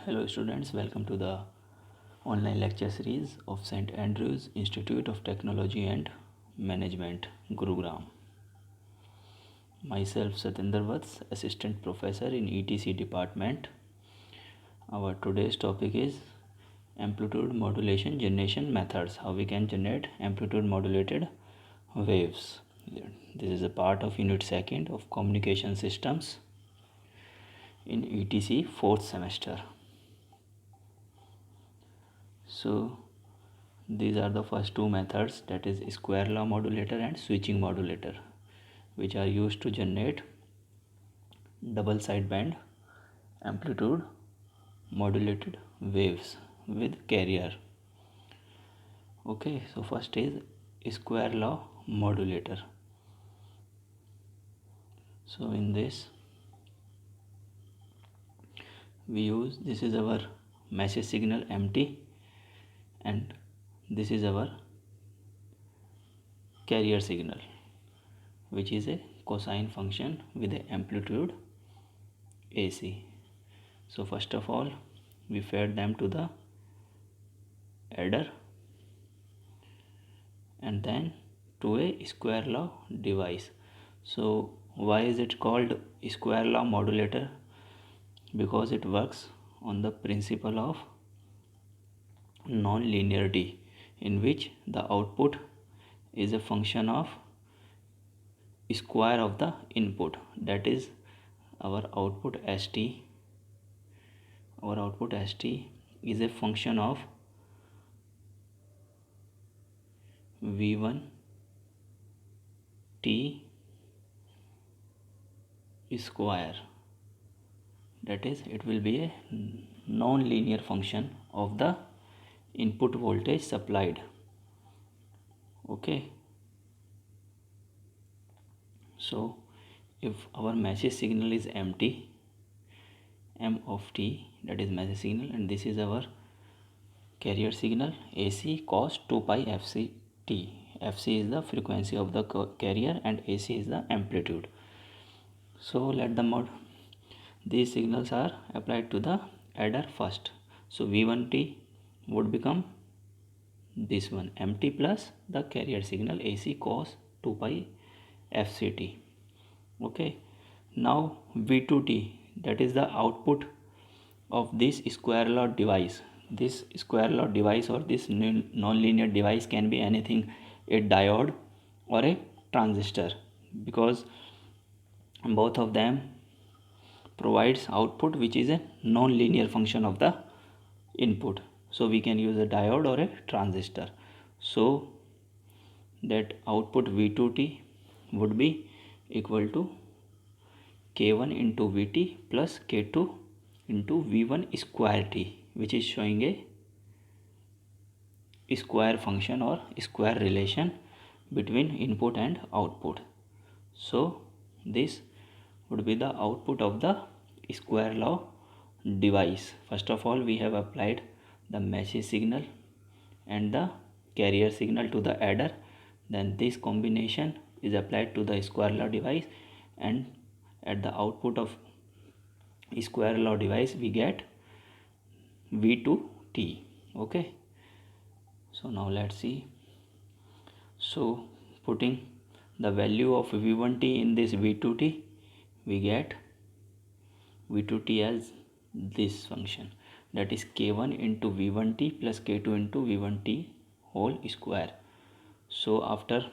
Hello students, welcome to the online lecture series of St. Andrews Institute of Technology and Management, Gurugram. Myself Satinder Vats, Assistant Professor in ETC Department. Our today's topic is amplitude modulation generation methods, how we can generate amplitude modulated waves. This is a part of Unit 2nd of Communication Systems in ETC 4th semester. So these are the first two methods, that is square law modulator and switching modulator, which are used to generate double sideband amplitude modulated waves with carrier. Okay, so first is square law modulator. So in this we use, this is our message signal MT and this is our carrier signal, which is a cosine function with a amplitude AC. So first of all we fed them to the adder and then to a square law device. So why is it called square law modulator? Because it works on the principle of non-linearity, in which the output is a function of square of the input, that is our output ST. Our output ST is a function of V1 T square, that is it will be a non-linear function of the input voltage supplied. Okay, so if our message signal is MT, M of T, that is message signal, and this is our carrier signal AC cos 2 pi FC T. FC is the frequency of the carrier and AC is the amplitude. So let them out. These signals are applied to the adder first. So V1T would become this one, MT plus the carrier signal AC cos 2 pi FCT. Okay, now V2T, that is the output of this square law device. This square law device or this non-linear device can be anything, a diode or a transistor, because both of them provides output which is a non-linear function of the input. So we can use a diode or a transistor. So that output V2T would be equal to K1 into Vt plus K2 into V1 square T, which is showing a square function or square relation between input and output. So this would be the output of the square law device. First of all we have applied the message signal and the carrier signal to the adder, then this combination is applied to the square law device, and at the output of square law device we get V2T. Okay, so now let's see. So putting the value of V1T in this V2T, we get V2T as this function, that is K1 into V1T plus K2 into V1T whole square. So after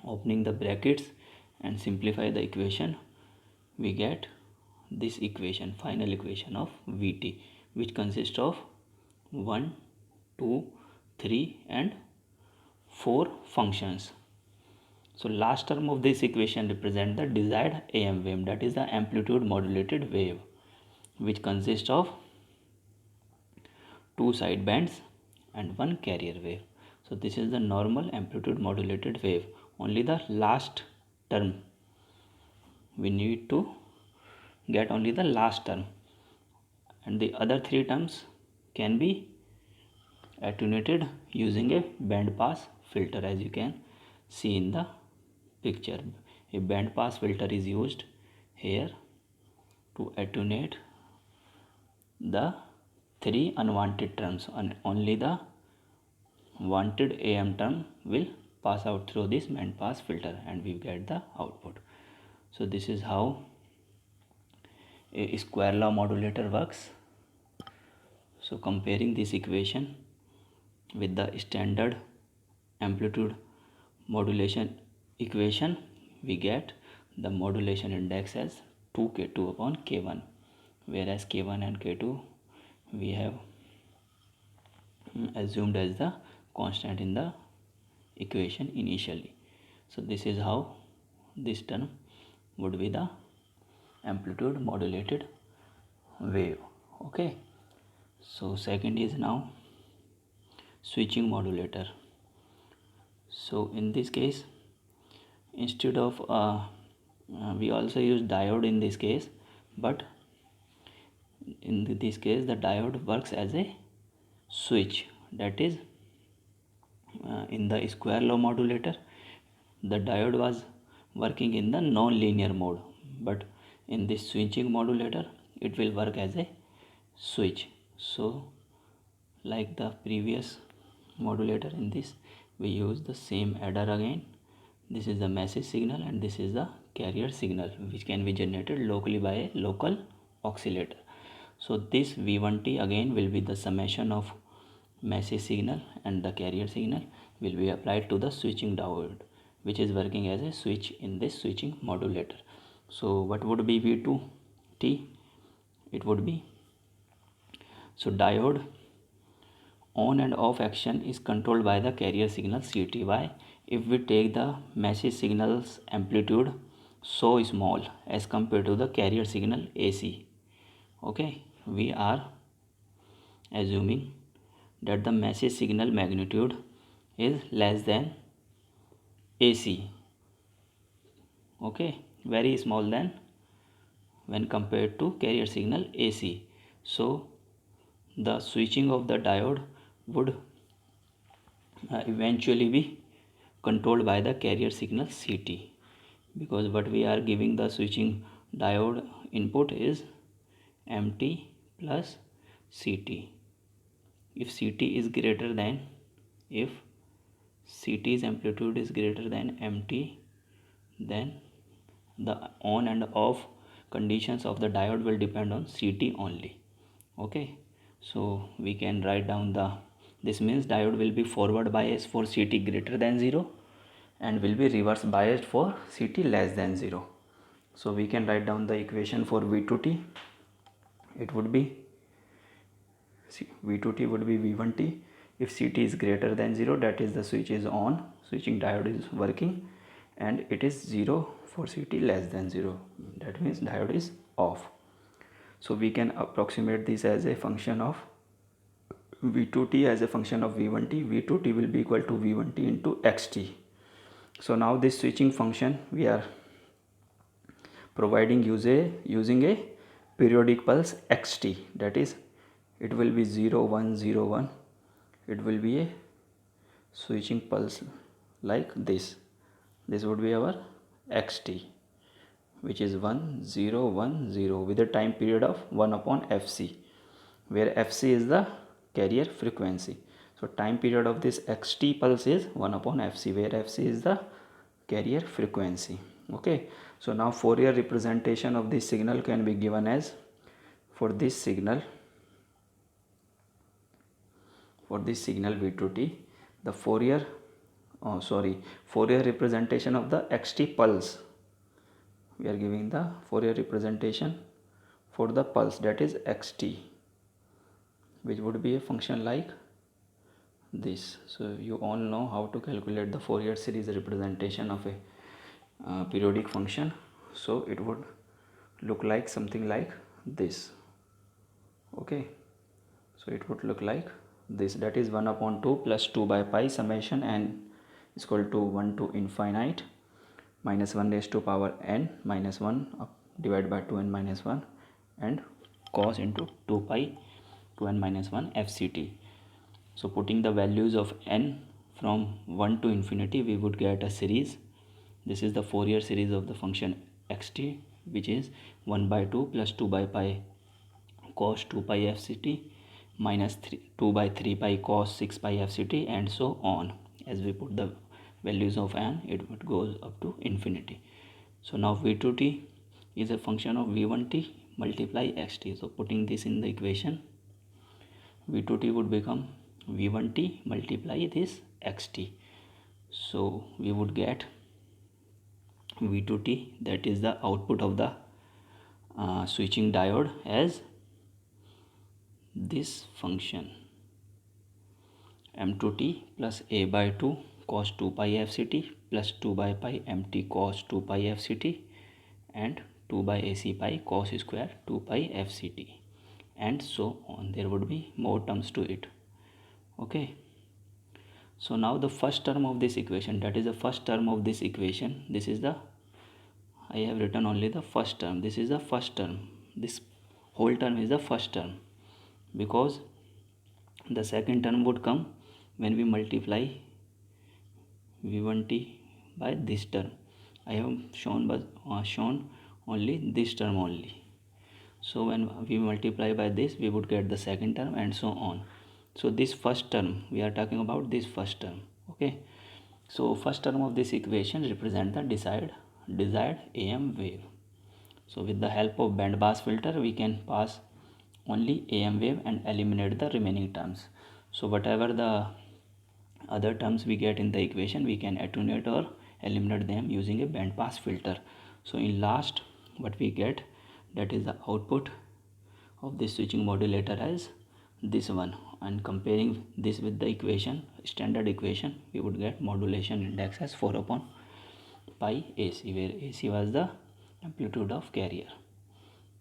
opening the brackets and simplify the equation, we get this equation, final equation of Vt, which consists of 1, 2, 3 and 4 functions. So last term of this equation represent the desired AM wave, that is the amplitude modulated wave, which consists of 2 sidebands and 1 carrier wave. So this is the normal amplitude modulated wave. Only the last term we need to get, only the last term, and the other 3 terms can be attenuated using a band pass filter, as you can see in the picture. A band pass filter is used here to attenuate the three unwanted terms, and only the wanted AM term will pass out through this band pass filter and we get the output. So this is how a square law modulator works. So comparing this equation with the standard amplitude modulation equation, we get the modulation index as 2k2 upon k1, whereas k1 and k2 we have assumed as the constant in the equation initially. So this is how this term would be the amplitude modulated wave. Okay, so second is now switching modulator. So in this case, instead of we also use diode in this case, but in this case the diode works as a switch. That is, in the square law modulator the diode was working in the non-linear mode, but in this switching modulator it will work as a switch. So like the previous modulator, in this we use the same adder again. This is the message signal and this is the carrier signal, which can be generated locally by a local oscillator. So this V1T again will be the summation of message signal and the carrier signal will be applied to the switching diode, which is working as a switch in this switching modulator. So what would be V2T? It would be, so diode on and off action is controlled by the carrier signal CTY. If we take the message signal's amplitude so small as compared to the carrier signal AC, okay, we are assuming that the message signal magnitude is less than AC, okay, very small than when compared to carrier signal AC. So the switching of the diode would eventually be controlled by the carrier signal CT, because what we are giving the switching diode input is MT plus CT. If CT is greater than, if CT's amplitude is greater than MT, then the on and off conditions of the diode will depend on CT only. Okay, so we can write down the, this means diode will be forward biased for CT greater than 0 and will be reverse biased for CT less than 0. So we can write down the equation for V2T. It would be, V2T would be V1T. If CT is greater than 0, that is the switch is on, switching diode is working, and it is 0 for CT less than 0, that means diode is off. So we can approximate this as a function of V2T as a function of V1T. V2T will be equal to V1T into XT. So now this switching function we are providing using a periodic pulse XT, that is it will be 0 1 0 1. It will be a switching pulse like this. This would be our XT, which is 1 0 1 0 with a time period of 1 upon FC, where FC is the carrier frequency. So time period of this XT pulse is 1 upon FC, where FC is the carrier frequency. Okay, so now Fourier representation of this signal can be given as, for this signal V2T, the Fourier representation of the XT pulse, we are giving the Fourier representation for the pulse, that is XT, which would be a function like this. So you all know how to calculate the Fourier series representation of a periodic function. So it would look like something like this. Okay, so it would look like this, that is 1 upon 2 plus 2 by pi summation n is equal to 1 to infinite minus 1 raised to power n minus 1 divided by 2n minus 1 and cos into 2 pi 2n minus 1 FCT. So putting the values of n from 1 to infinity, we would get a series. This is the Fourier series of the function xt, which is 1 by 2 plus 2 by pi cos 2 pi fct minus 2 by 3 pi cos 6 pi fct, and so on. As we put the values of n, it goes up to infinity. So now v2t is a function of v1t multiply xt. So putting this in the equation, v2t would become v1t multiply this xt. So we would get v2t, that is the output of the switching diode, as this function m2t plus a by 2 cos 2 pi fct plus 2 by pi mt cos 2 pi fct and 2 by ac pi cos square 2 pi fct, and so on. There would be more terms to it. Okay, so now the first term of this equation, that is the first term of this equation, this is the, I have written only the first term. This is the first term. This whole term is the first term, because the second term would come when we multiply v1t by this term. I have shown only this term only. So when we multiply by this, we would get the second term, and so on. So this first term, we are talking about this first term. Okay, so first term of this equation represent the desired AM wave. So with the help of band pass filter, we can pass only AM wave and eliminate the remaining terms. So whatever the other terms we get in the equation, we can attenuate or eliminate them using a band pass filter. So in last, what we get, that is the output of this switching modulator as this one, and comparing this with the equation, standard equation, we would get modulation index as 4 upon pi AC, where AC was the amplitude of carrier.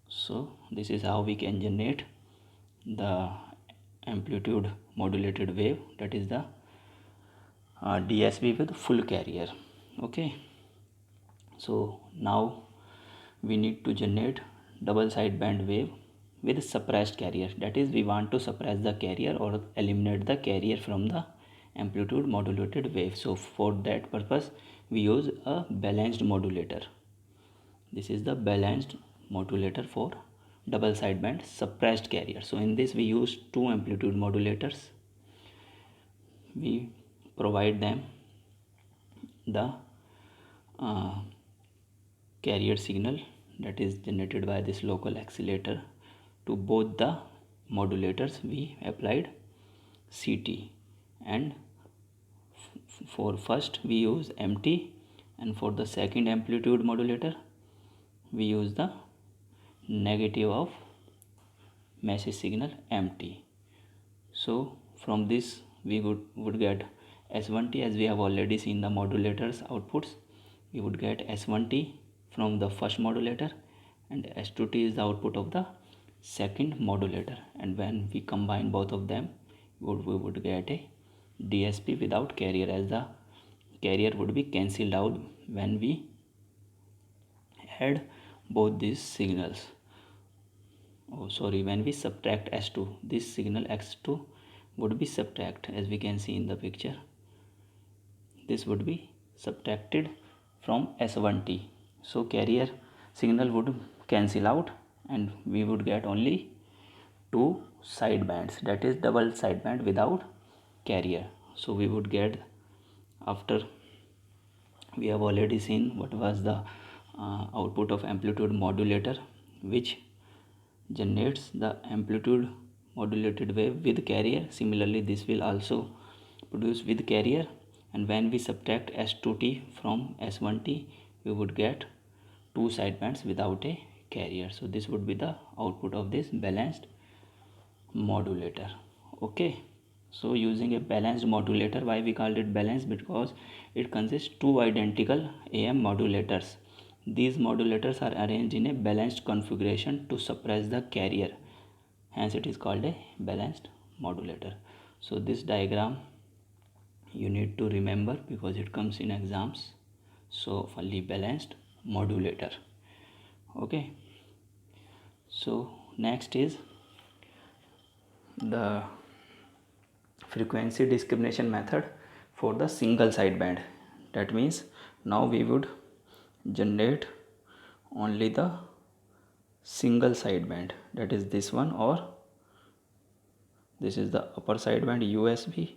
So this is how we can generate the amplitude modulated wave, that is the DSP with full carrier. Okay, so now we need to generate double sideband wave with suppressed carrier, that is we want to suppress the carrier or eliminate the carrier from the amplitude modulated wave. So for that purpose, we use a balanced modulator. This is the balanced modulator for double sideband suppressed carrier. So in this we use two amplitude modulators. We provide them the carrier signal that is generated by this local oscillator. To both the modulators we applied CT, and for first we use MT, and for the second amplitude modulator we use the negative of message signal MT. So from this we would get S1T, as we have already seen the modulators outputs. We would get S1T from the first modulator, and S2T is the output of the second modulator, and when we combine both of them, we would get a DSP without carrier, as the carrier would be cancelled out when we add both these signals. When we subtract S2, this signal X2 would be subtract, as we can see in the picture. This would be subtracted from S1T. So carrier signal would cancel out, and we would get only two sidebands, that is double sideband without carrier. So we would get, after we have already seen what was the output of amplitude modulator, which generates the amplitude modulated wave with carrier. Similarly, this will also produce with carrier, and when we subtract S2T from S1T, we would get two sidebands without a carrier. So this would be the output of this balanced modulator. Okay, so using a balanced modulator, why we called it balanced? Because it consists two identical AM modulators. These modulators are arranged in a balanced configuration to suppress the carrier, hence it is called a balanced modulator. So this diagram you need to remember because it comes in exams. So fully balanced modulator. Okay, so next is the frequency discrimination method for the single sideband. That means now we would generate only the single sideband, that is this one, or this is the upper sideband USB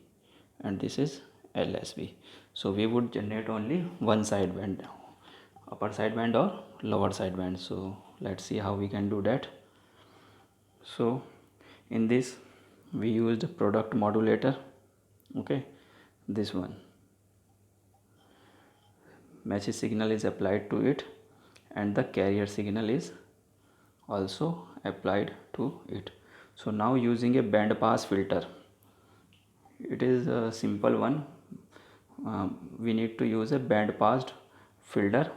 and this is LSB. So we would generate only one sideband, upper sideband or lower sideband. So let's see how we can do that. So in this we used product modulator. Okay, this one, message signal is applied to it and the carrier signal is also applied to it. So now using a band pass filter, it is a simple one. We need to use a band passed filter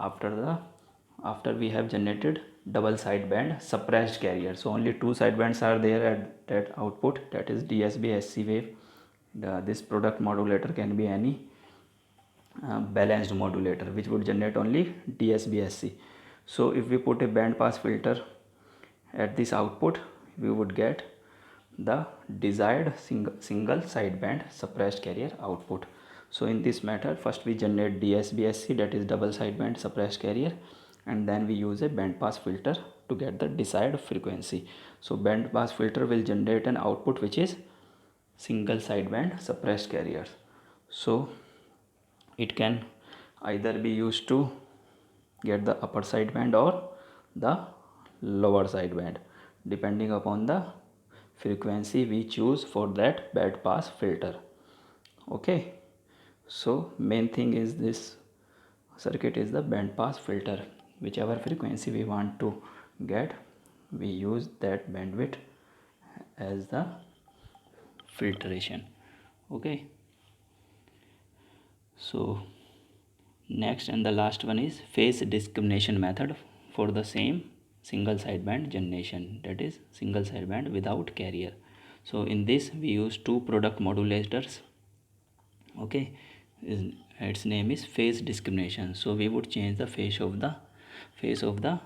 after we have generated double sideband suppressed carrier. So only two sidebands are there at that output, that is DSB SC wave. This product modulator can be any balanced modulator which would generate only DSB SC. So if we put a band pass filter at this output, we would get the desired single sideband suppressed carrier output. So in this method, first we generate DSB-SC, that is double sideband suppressed carrier, and then we use a band pass filter to get the desired frequency. So band pass filter will generate an output which is single sideband suppressed carriers. So it can either be used to get the upper sideband or the lower sideband depending upon the frequency we choose for that band pass filter. Okay, so main thing is this circuit is the band pass filter. Whichever frequency we want to get, we use that bandwidth as the filtration. Okay, so next and the last one is phase discrimination method for the same single sideband generation, that is single sideband without carrier. So in this we use two product modulators. Okay, its name is phase discrimination. So we would change the phase of the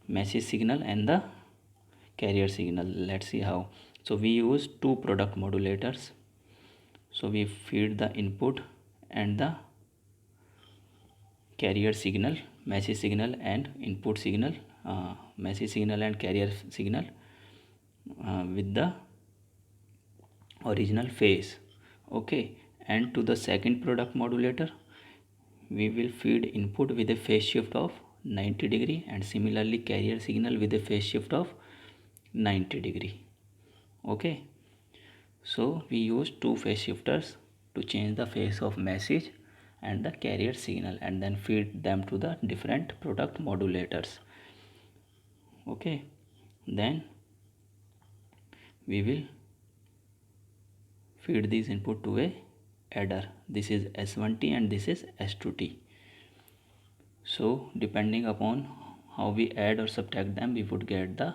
message signal and the carrier signal. Let's see how. So we use two product modulators. So we feed the input and the carrier signal, message signal and input signal, message signal and carrier signal with the original phase. Okay, and to the second product modulator we will feed input with a phase shift of 90 degree and similarly carrier signal with a phase shift of 90 degree. Okay, so we use two phase shifters to change the phase of message and the carrier signal and then feed them to the different product modulators. Okay, then we will feed this input to a adder. This is S1T and this is S2T. So depending upon how we add or subtract them, we would get the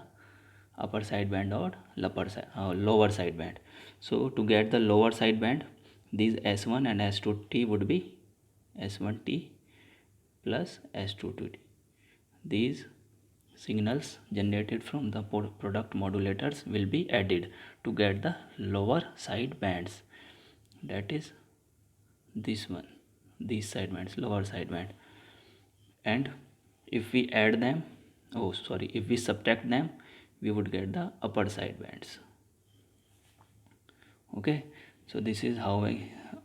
upper sideband or lower sideband. So to get the lower sideband, these S1 and S2T would be S1T plus S2T. These signals generated from the product modulators will be added to get the lower sidebands, that is this one, these sidebands, lower sideband. And if we add them, if we subtract them, we would get the upper sidebands. Okay, so this is how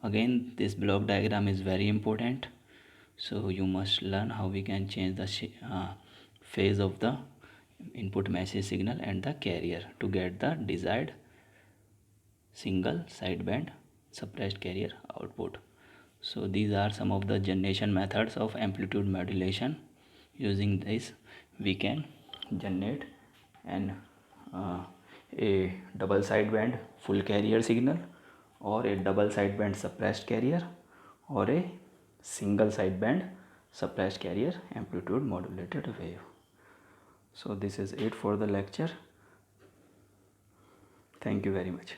again this block diagram is very important. So you must learn how we can change the phase of the input message signal and the carrier to get the desired single sideband suppressed carrier output. So these are some of the generation methods of amplitude modulation. Using this we can generate a double sideband full carrier signal, or a double sideband suppressed carrier, or a single sideband suppressed carrier amplitude modulated wave. So this is it for the lecture. Thank you very much.